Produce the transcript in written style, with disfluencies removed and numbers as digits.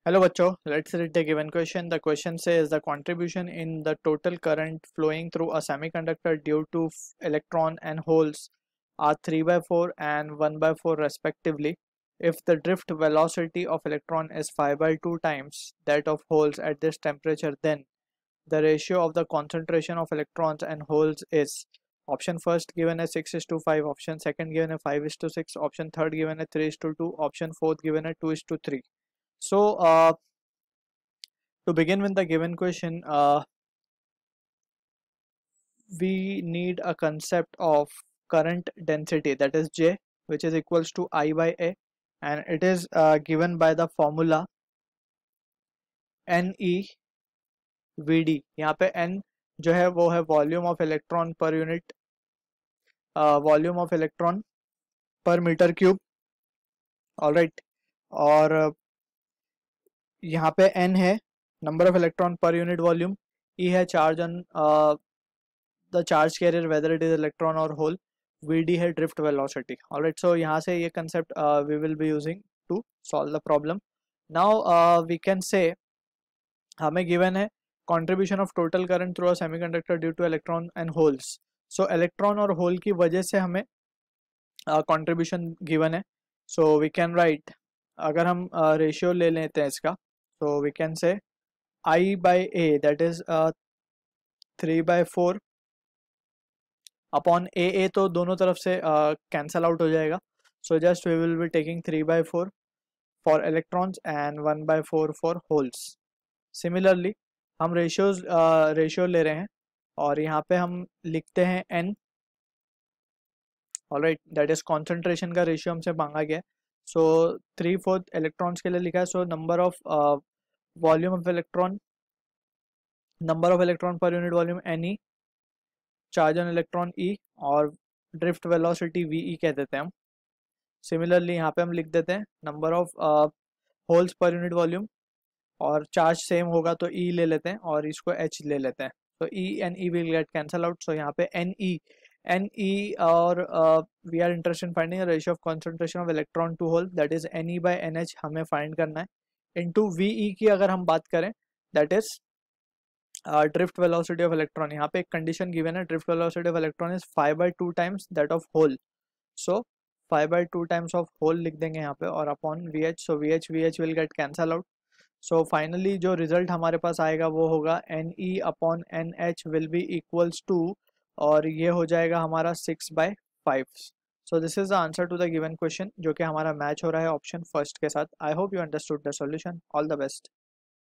Hello bachcho, let's read the given question. The question says the contribution in the total current flowing through a semiconductor due to electron and holes are 3 by 4 and 1 by 4 respectively. If the drift velocity of electron is 5 by 2 times that of holes at this temperature, then the ratio of the concentration of electrons and holes is option first given as 6 is to 5, option second given as 5 is to 6, option third given as 3 is to 2, option fourth given as 2 is to 3. So to begin with the given question, we need a concept of current density, that is J, which is equals to I by A, and it is given by the formula NeVd. यहाँ पे N जो है वो है volume of electron per unit, volume of electron per metre cube, alright. और यहाँ पे N है number of electron per unit volume, E है charge on the charge carrier whether it is electron और होल, Vd है drift velocity. Alright, so यहाँ से ये concept we will be using to solve the problem. Now we can say हमें given है contribution of total current through a semiconductor due two electron and holes. So electron और whole की वजह से हमें कंट्रीब्यूशन गिवन है। सो we can write, अगर हम रेशियो ले लेते हैं इसका, so we can say I by a that is 3 by 4 upon a तो दोनों तरफ से कैंसल आउट हो जाएगा। So just we will be taking 3 by 4 for electrons and 1 by 4 for holes. Similarly हम रेशियो ले रहे हैं और यहाँ पे हम लिखते हैं n, alright, that is concentration का रेशियो हमसे मांगा गया है। सो 3/4 इलेक्ट्रॉन्स के लिए लिखा है। So number of volume of electron, number of electron per unit volume Ne, charge on electron E, और ड्रिफ्ट वेलोसिटी Ve कह देते हैं हम। सिमिलरली यहाँ पे हम लिख देते हैं नंबर ऑफ होल्स पर यूनिट वॉल्यूम, और चार्ज सेम होगा तो E ले लेते हैं और इसको H ले लेते हैं। तो E and E will get cancel out. सो यहाँ पे Ne और we are interested in finding ratio of concentration of electron to hole, that is Ne by NH हमें फाइंड करना है। इनटू Ve की अगर हम बात करें, that is drift velocity of electron. यहाँ पे एक कंडीशन गिवन है, drift velocity of electron is 5 by 2 times that of hole. So 5 by 2 times of hole लिख देंगे यहाँ पे, और upon VH, so VH will get cancel out. So finally जो रिजल्ट हमारे पास आएगा वो होगा Ne upon NH will be equals to, और ये हो जाएगा हमारा 6 by 5। So this is the answer to the given question, जो कि हमारा मैच हो रहा है ऑप्शन फर्स्ट के साथ। I hope you understood the solution. All the best.